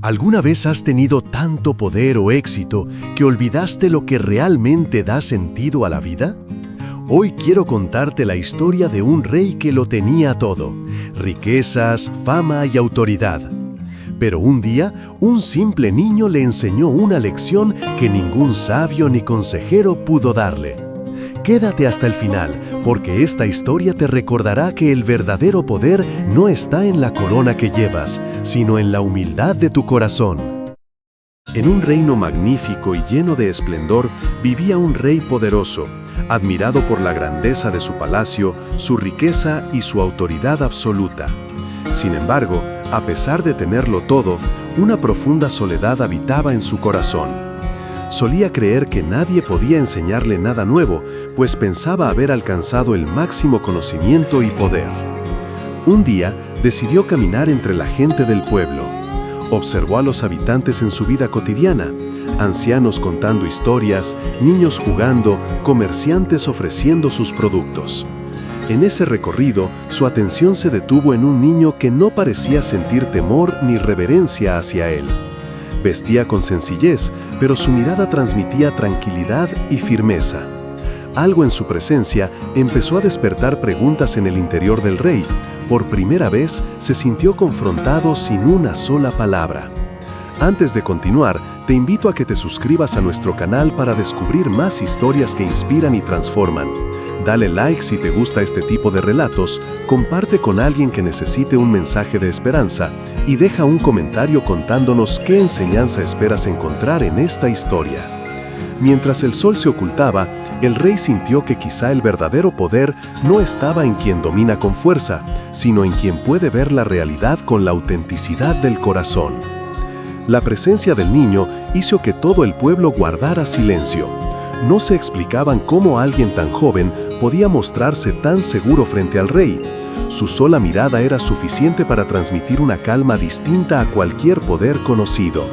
¿Alguna vez has tenido tanto poder o éxito que olvidaste lo que realmente da sentido a la vida? Hoy quiero contarte la historia de un rey que lo tenía todo: riquezas, fama y autoridad. Pero un día, un simple niño le enseñó una lección que ningún sabio ni consejero pudo darle. Quédate hasta el final, porque esta historia te recordará que el verdadero poder no está en la corona que llevas, sino en la humildad de tu corazón. En un reino magnífico y lleno de esplendor, vivía un rey poderoso, admirado por la grandeza de su palacio, su riqueza y su autoridad absoluta. Sin embargo, a pesar de tenerlo todo, una profunda soledad habitaba en su corazón. Solía creer que nadie podía enseñarle nada nuevo, pues pensaba haber alcanzado el máximo conocimiento y poder. Un día, decidió caminar entre la gente del pueblo. Observó a los habitantes en su vida cotidiana: ancianos contando historias, niños jugando, comerciantes ofreciendo sus productos. En ese recorrido, su atención se detuvo en un niño que no parecía sentir temor ni reverencia hacia él. Vestía con sencillez, pero su mirada transmitía tranquilidad y firmeza. Algo en su presencia empezó a despertar preguntas en el interior del rey. Por primera vez, se sintió confrontado sin una sola palabra. Antes de continuar, te invito a que te suscribas a nuestro canal para descubrir más historias que inspiran y transforman. Dale like si te gusta este tipo de relatos, comparte con alguien que necesite un mensaje de esperanza y deja un comentario contándonos qué enseñanza esperas encontrar en esta historia. Mientras el sol se ocultaba, el rey sintió que quizá el verdadero poder no estaba en quien domina con fuerza, sino en quien puede ver la realidad con la autenticidad del corazón. La presencia del niño hizo que todo el pueblo guardara silencio. No se explicaban cómo alguien tan joven podía mostrarse tan seguro frente al rey. Su sola mirada era suficiente para transmitir una calma distinta a cualquier poder conocido.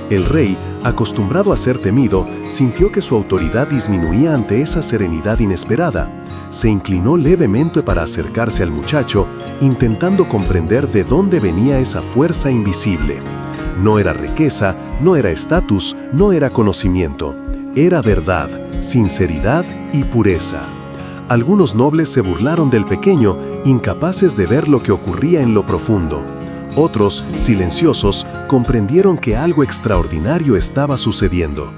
El rey, acostumbrado a ser temido, sintió que su autoridad disminuía ante esa serenidad inesperada. Se inclinó levemente para acercarse al muchacho, intentando comprender de dónde venía esa fuerza invisible. No era riqueza, no era estatus, no era conocimiento. Era verdad, sinceridad y pureza. Algunos nobles se burlaron del pequeño, incapaces de ver lo que ocurría en lo profundo. Otros, silenciosos, comprendieron que algo extraordinario estaba sucediendo.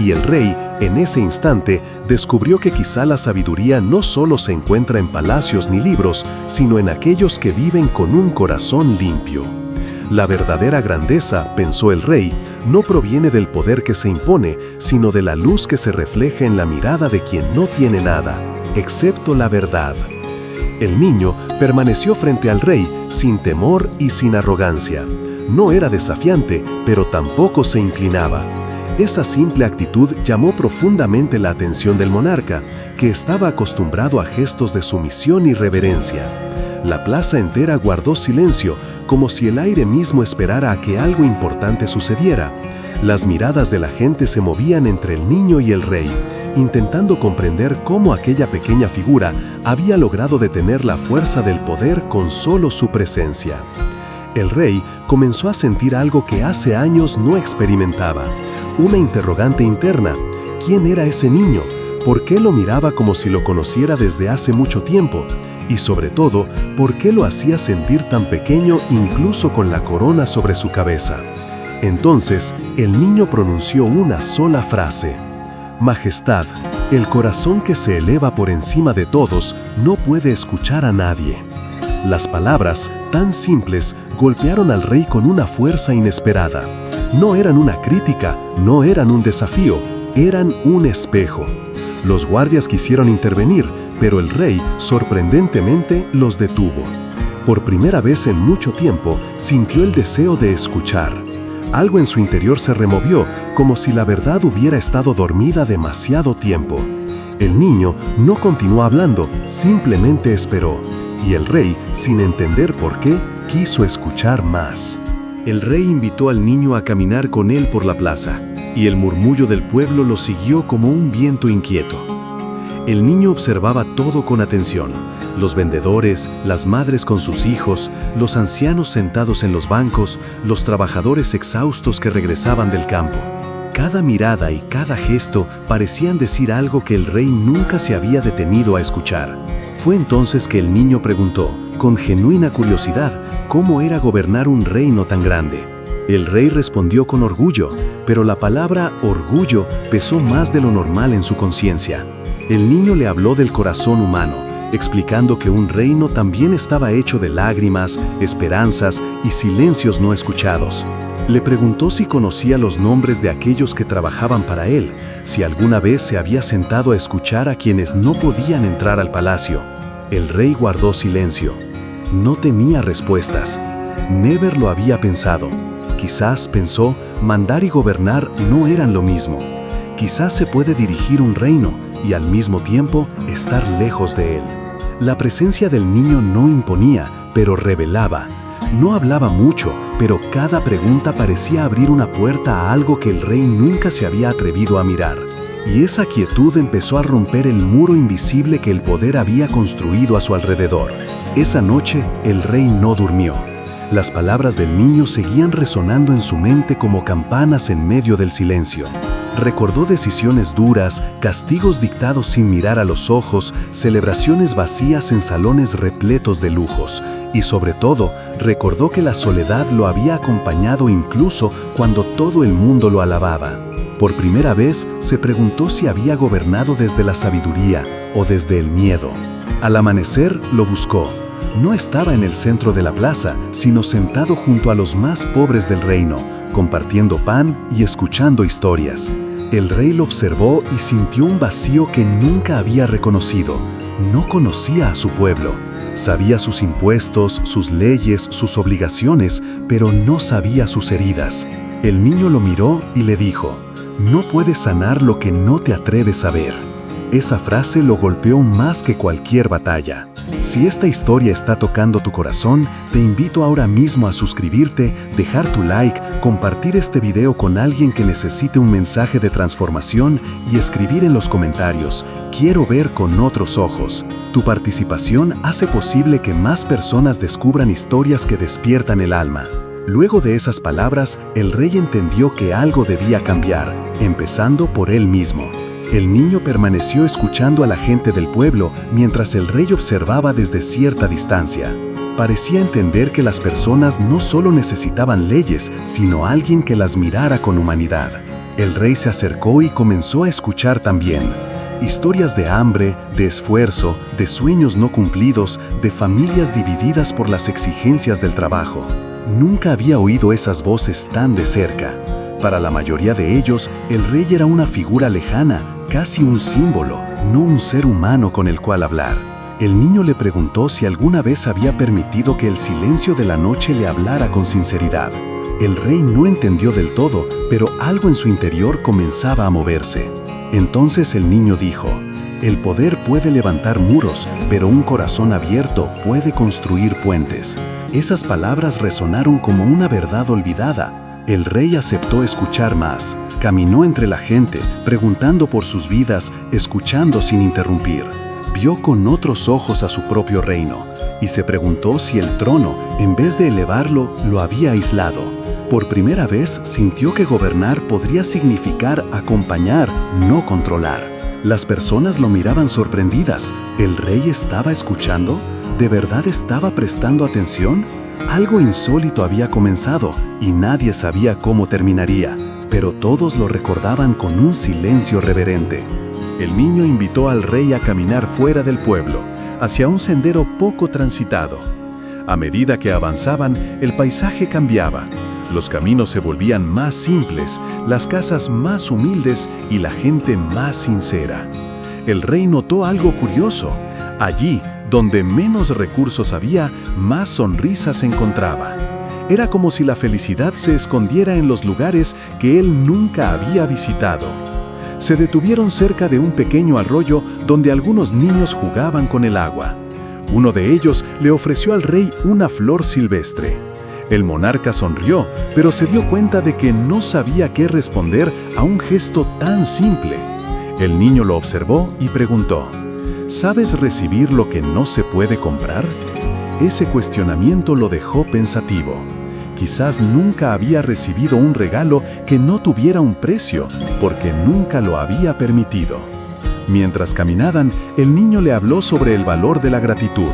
Y el rey, en ese instante, descubrió que quizá la sabiduría no solo se encuentra en palacios ni libros, sino en aquellos que viven con un corazón limpio. La verdadera grandeza, pensó el rey, no proviene del poder que se impone, sino de la luz que se refleja en la mirada de quien no tiene nada, excepto la verdad. El niño permaneció frente al rey, sin temor y sin arrogancia. No era desafiante, pero tampoco se inclinaba. Esa simple actitud llamó profundamente la atención del monarca, que estaba acostumbrado a gestos de sumisión y reverencia. La plaza entera guardó silencio, como si el aire mismo esperara a que algo importante sucediera. Las miradas de la gente se movían entre el niño y el rey, intentando comprender cómo aquella pequeña figura había logrado detener la fuerza del poder con solo su presencia. El rey comenzó a sentir algo que hace años no experimentaba: una interrogante interna. ¿Quién era ese niño? ¿Por qué lo miraba como si lo conociera desde hace mucho tiempo? Y sobre todo, ¿por qué lo hacía sentir tan pequeño incluso con la corona sobre su cabeza? Entonces, el niño pronunció una sola frase: Majestad, el corazón que se eleva por encima de todos no puede escuchar a nadie. Las palabras, tan simples, golpearon al rey con una fuerza inesperada. No eran una crítica, no eran un desafío, eran un espejo. Los guardias quisieron intervenir, pero el rey, sorprendentemente, los detuvo. Por primera vez en mucho tiempo, sintió el deseo de escuchar. Algo en su interior se removió, como si la verdad hubiera estado dormida demasiado tiempo. El niño no continuó hablando, simplemente esperó. Y el rey, sin entender por qué, quiso escuchar más. El rey invitó al niño a caminar con él por la plaza, y el murmullo del pueblo lo siguió como un viento inquieto. El niño observaba todo con atención, Los vendedores, las madres con sus hijos, los ancianos sentados en los bancos, los trabajadores exhaustos que regresaban del campo. Cada mirada y cada gesto parecían decir algo que el rey nunca se había detenido a escuchar. Fue entonces que el niño preguntó, con genuina curiosidad, cómo era gobernar un reino tan grande. El rey respondió con orgullo, pero la palabra orgullo pesó más de lo normal en su conciencia. El niño le habló del corazón humano, explicando que un reino también estaba hecho de lágrimas, esperanzas y silencios no escuchados. Le preguntó si conocía los nombres de aquellos que trabajaban para él, si alguna vez se había sentado a escuchar a quienes no podían entrar al palacio. El rey guardó silencio. No tenía respuestas. Never lo había pensado. Quizás, pensó, mandar y gobernar no eran lo mismo. Quizás se puede dirigir un reino y al mismo tiempo estar lejos de él. La presencia del niño no imponía, pero revelaba. No hablaba mucho, pero cada pregunta parecía abrir una puerta a algo que el rey nunca se había atrevido a mirar. Y esa quietud empezó a romper el muro invisible que el poder había construido a su alrededor. Esa noche, el rey no durmió. Las palabras del niño seguían resonando en su mente como campanas en medio del silencio. Recordó decisiones duras, castigos dictados sin mirar a los ojos, celebraciones vacías en salones repletos de lujos. Y sobre todo, recordó que la soledad lo había acompañado incluso cuando todo el mundo lo alababa. Por primera vez, se preguntó si había gobernado desde la sabiduría o desde el miedo. Al amanecer, lo buscó. No estaba en el centro de la plaza, sino sentado junto a los más pobres del reino, compartiendo pan y escuchando historias. El rey lo observó y sintió un vacío que nunca había reconocido. No conocía a su pueblo. Sabía sus impuestos, sus leyes, sus obligaciones, pero no sabía sus heridas. El niño lo miró y le dijo, «No puedes sanar lo que no te atreves a ver». Esa frase lo golpeó más que cualquier batalla. Si esta historia está tocando tu corazón, te invito ahora mismo a suscribirte, dejar tu like, compartir este video con alguien que necesite un mensaje de transformación y escribir en los comentarios, «Quiero ver con otros ojos». Tu participación hace posible que más personas descubran historias que despiertan el alma. Luego de esas palabras, el rey entendió que algo debía cambiar, empezando por él mismo. El niño permaneció escuchando a la gente del pueblo mientras el rey observaba desde cierta distancia. Parecía entender que las personas no solo necesitaban leyes, sino alguien que las mirara con humanidad. El rey se acercó y comenzó a escuchar también. Historias de hambre, de esfuerzo, de sueños no cumplidos, de familias divididas por las exigencias del trabajo. Nunca había oído esas voces tan de cerca. Para la mayoría de ellos, el rey era una figura lejana, casi un símbolo, no un ser humano con el cual hablar. El niño le preguntó si alguna vez había permitido que el silencio de la noche le hablara con sinceridad. El rey no entendió del todo, pero algo en su interior comenzaba a moverse. Entonces el niño dijo, «El poder puede levantar muros, pero un corazón abierto puede construir puentes». Esas palabras resonaron como una verdad olvidada. El rey aceptó escuchar más. Caminó entre la gente, preguntando por sus vidas, escuchando sin interrumpir. Vio con otros ojos a su propio reino, y se preguntó si el trono, en vez de elevarlo, lo había aislado. Por primera vez sintió que gobernar podría significar acompañar, no controlar. Las personas lo miraban sorprendidas. ¿El rey estaba escuchando? ¿De verdad estaba prestando atención? Algo insólito había comenzado y nadie sabía cómo terminaría, pero todos lo recordaban con un silencio reverente. El niño invitó al rey a caminar fuera del pueblo, hacia un sendero poco transitado. A medida que avanzaban, el paisaje cambiaba. Los caminos se volvían más simples, las casas más humildes y la gente más sincera. El rey notó algo curioso. Allí, donde menos recursos había, más sonrisas encontraba. Era como si la felicidad se escondiera en los lugares que él nunca había visitado. Se detuvieron cerca de un pequeño arroyo donde algunos niños jugaban con el agua. Uno de ellos le ofreció al rey una flor silvestre. El monarca sonrió, pero se dio cuenta de que no sabía qué responder a un gesto tan simple. El niño lo observó y preguntó, ¿Sabes recibir lo que no se puede comprar? Ese cuestionamiento lo dejó pensativo. Quizás nunca había recibido un regalo que no tuviera un precio, porque nunca lo había permitido. Mientras caminaban, el niño le habló sobre el valor de la gratitud.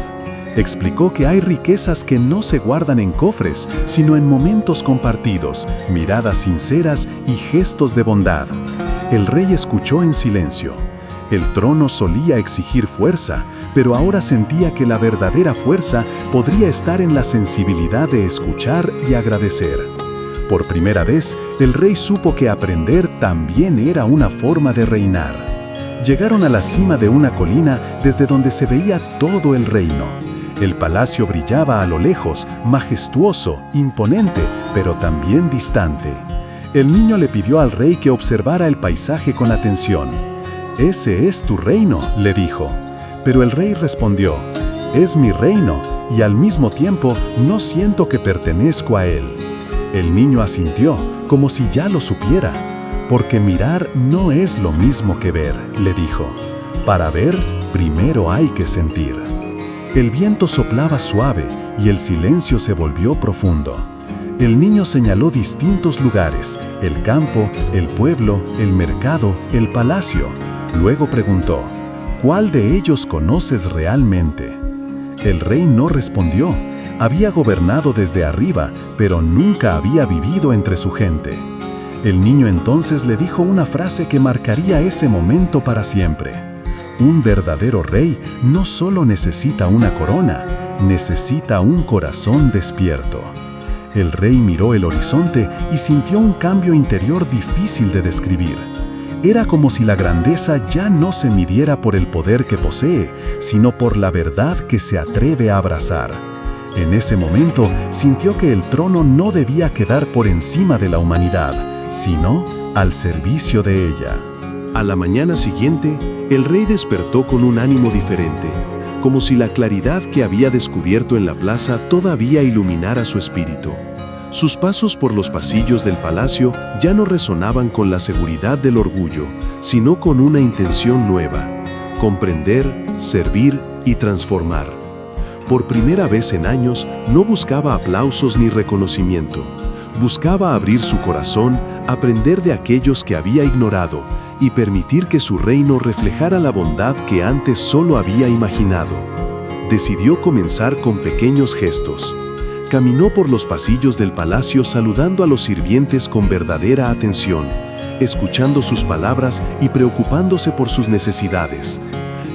Explicó que hay riquezas que no se guardan en cofres, sino en momentos compartidos, miradas sinceras y gestos de bondad. El rey escuchó en silencio. El trono solía exigir fuerza, pero ahora sentía que la verdadera fuerza podría estar en la sensibilidad de escuchar y agradecer. Por primera vez, el rey supo que aprender también era una forma de reinar. Llegaron a la cima de una colina desde donde se veía todo el reino. El palacio brillaba a lo lejos, majestuoso, imponente, pero también distante. El niño le pidió al rey que observara el paisaje con atención. «Ese es tu reino», le dijo. Pero el rey respondió: «Es mi reino, y al mismo tiempo no siento que pertenezco a él». El niño asintió, como si ya lo supiera. «Porque mirar no es lo mismo que ver», le dijo. «Para ver, primero hay que sentir». El viento soplaba suave y el silencio se volvió profundo. El niño señaló distintos lugares: el campo, el pueblo, el mercado, el palacio. Luego preguntó: «¿Cuál de ellos conoces realmente?». El rey no respondió. Había gobernado desde arriba, pero nunca había vivido entre su gente. El niño entonces le dijo una frase que marcaría ese momento para siempre: «Un verdadero rey no solo necesita una corona, necesita un corazón despierto». El rey miró el horizonte y sintió un cambio interior difícil de describir. Era como si la grandeza ya no se midiera por el poder que posee, sino por la verdad que se atreve a abrazar. En ese momento sintió que el trono no debía quedar por encima de la humanidad, sino al servicio de ella. A la mañana siguiente, el rey despertó con un ánimo diferente, como si la claridad que había descubierto en la plaza todavía iluminara su espíritu. Sus pasos por los pasillos del palacio ya no resonaban con la seguridad del orgullo, sino con una intención nueva: comprender, servir y transformar. Por primera vez en años, no buscaba aplausos ni reconocimiento. Buscaba abrir su corazón, aprender de aquellos que había ignorado y permitir que su reino reflejara la bondad que antes solo había imaginado. Decidió comenzar con pequeños gestos. Caminó por los pasillos del palacio saludando a los sirvientes con verdadera atención, escuchando sus palabras y preocupándose por sus necesidades.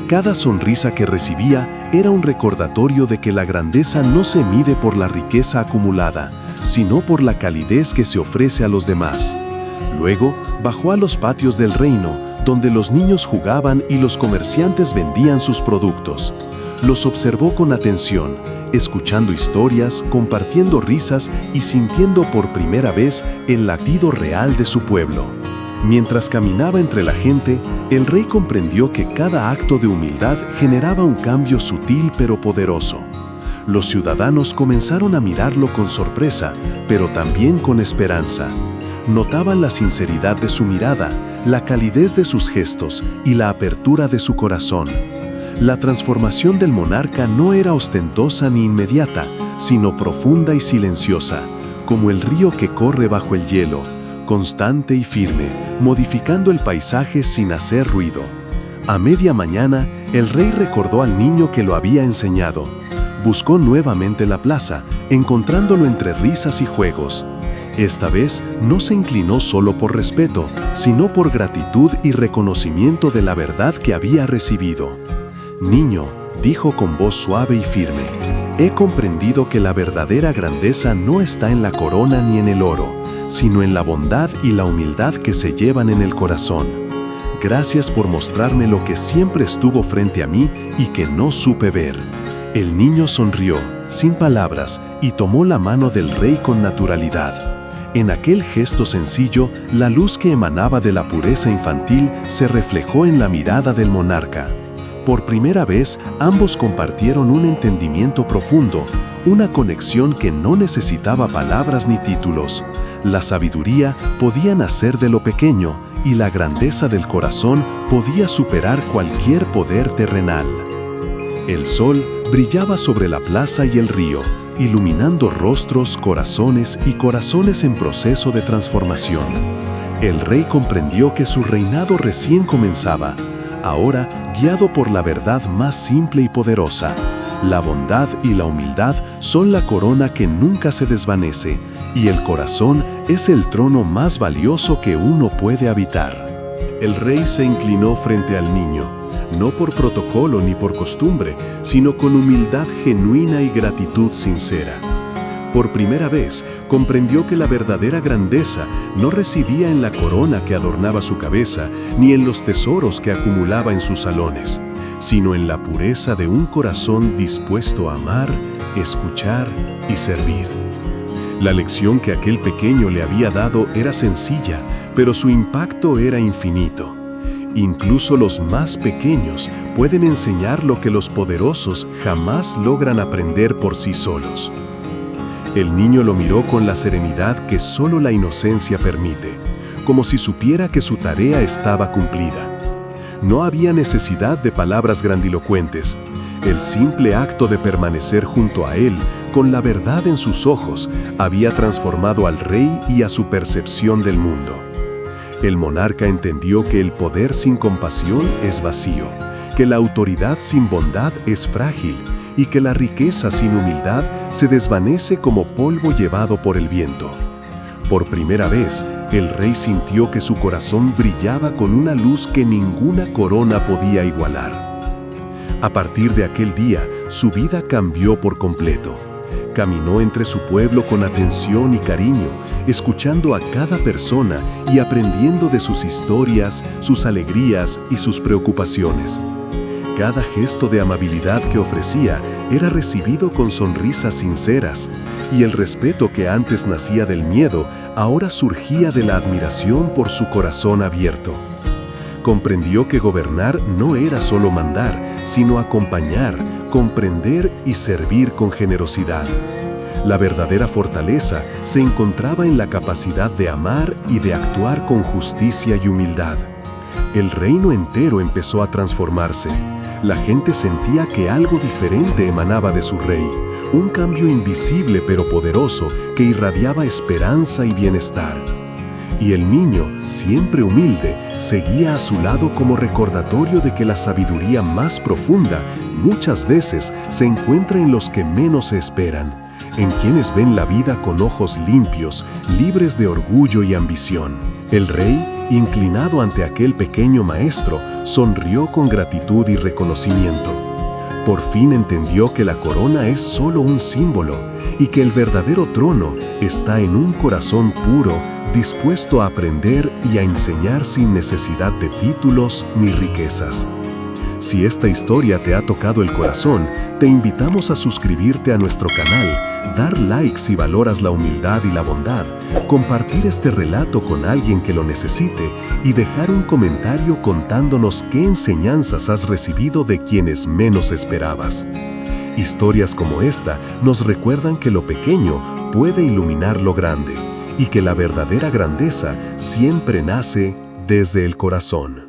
Cada sonrisa que recibía era un recordatorio de que la grandeza no se mide por la riqueza acumulada, sino por la calidez que se ofrece a los demás. Luego, bajó a los patios del reino, donde los niños jugaban y los comerciantes vendían sus productos. Los observó con atención, escuchando historias, compartiendo risas y sintiendo por primera vez el latido real de su pueblo. Mientras caminaba entre la gente, el rey comprendió que cada acto de humildad generaba un cambio sutil pero poderoso. Los ciudadanos comenzaron a mirarlo con sorpresa, pero también con esperanza. Notaban la sinceridad de su mirada, la calidez de sus gestos y la apertura de su corazón. La transformación del monarca no era ostentosa ni inmediata, sino profunda y silenciosa, como el río que corre bajo el hielo, constante y firme, modificando el paisaje sin hacer ruido. A media mañana, el rey recordó al niño que lo había enseñado. Buscó nuevamente la plaza, encontrándolo entre risas y juegos. Esta vez no se inclinó solo por respeto, sino por gratitud y reconocimiento de la verdad que había recibido. «Niño», dijo con voz suave y firme, «he comprendido que la verdadera grandeza no está en la corona ni en el oro, sino en la bondad y la humildad que se llevan en el corazón. Gracias por mostrarme lo que siempre estuvo frente a mí y que no supe ver». El niño sonrió, sin palabras, y tomó la mano del rey con naturalidad. En aquel gesto sencillo, la luz que emanaba de la pureza infantil se reflejó en la mirada del monarca. Por primera vez, ambos compartieron un entendimiento profundo, una conexión que no necesitaba palabras ni títulos. La sabiduría podía nacer de lo pequeño y la grandeza del corazón podía superar cualquier poder terrenal. El sol brillaba sobre la plaza y el río, iluminando rostros, corazones y corazones en proceso de transformación. El rey comprendió que su reinado recién comenzaba, ahora guiado por la verdad más simple y poderosa. La bondad y la humildad son la corona que nunca se desvanece, y el corazón es el trono más valioso que uno puede habitar. El rey se inclinó frente al niño, no por protocolo ni por costumbre, sino con humildad genuina y gratitud sincera. Por primera vez, comprendió que la verdadera grandeza no residía en la corona que adornaba su cabeza, ni en los tesoros que acumulaba en sus salones, sino en la pureza de un corazón dispuesto a amar, escuchar y servir. La lección que aquel pequeño le había dado era sencilla, pero su impacto era infinito. Incluso los más pequeños pueden enseñar lo que los poderosos jamás logran aprender por sí solos. El niño lo miró con la serenidad que solo la inocencia permite, como si supiera que su tarea estaba cumplida. No había necesidad de palabras grandilocuentes. El simple acto de permanecer junto a él, con la verdad en sus ojos, había transformado al rey y a su percepción del mundo. El monarca entendió que el poder sin compasión es vacío, que la autoridad sin bondad es frágil y que la riqueza sin humildad se desvanece como polvo llevado por el viento. Por primera vez, el rey sintió que su corazón brillaba con una luz que ninguna corona podía igualar. A partir de aquel día, su vida cambió por completo. Caminó entre su pueblo con atención y cariño, escuchando a cada persona y aprendiendo de sus historias, sus alegrías y sus preocupaciones. Cada gesto de amabilidad que ofrecía era recibido con sonrisas sinceras, y el respeto que antes nacía del miedo, ahora surgía de la admiración por su corazón abierto. Comprendió que gobernar no era solo mandar, sino acompañar, comprender y servir con generosidad. La verdadera fortaleza se encontraba en la capacidad de amar y de actuar con justicia y humildad. El reino entero empezó a transformarse. La gente sentía que algo diferente emanaba de su rey, un cambio invisible pero poderoso que irradiaba esperanza y bienestar. Y el niño, siempre humilde, seguía a su lado como recordatorio de que la sabiduría más profunda muchas veces se encuentra en los que menos se esperan, en quienes ven la vida con ojos limpios, libres de orgullo y ambición. El rey, inclinado ante aquel pequeño maestro, sonrió con gratitud y reconocimiento. Por fin entendió que la corona es solo un símbolo y que el verdadero trono está en un corazón puro, dispuesto a aprender y a enseñar sin necesidad de títulos ni riquezas. Si esta historia te ha tocado el corazón, te invitamos a suscribirte a nuestro canal, dar like si valoras la humildad y la bondad, compartir este relato con alguien que lo necesite y dejar un comentario contándonos qué enseñanzas has recibido de quienes menos esperabas. Historias como esta nos recuerdan que lo pequeño puede iluminar lo grande y que la verdadera grandeza siempre nace desde el corazón.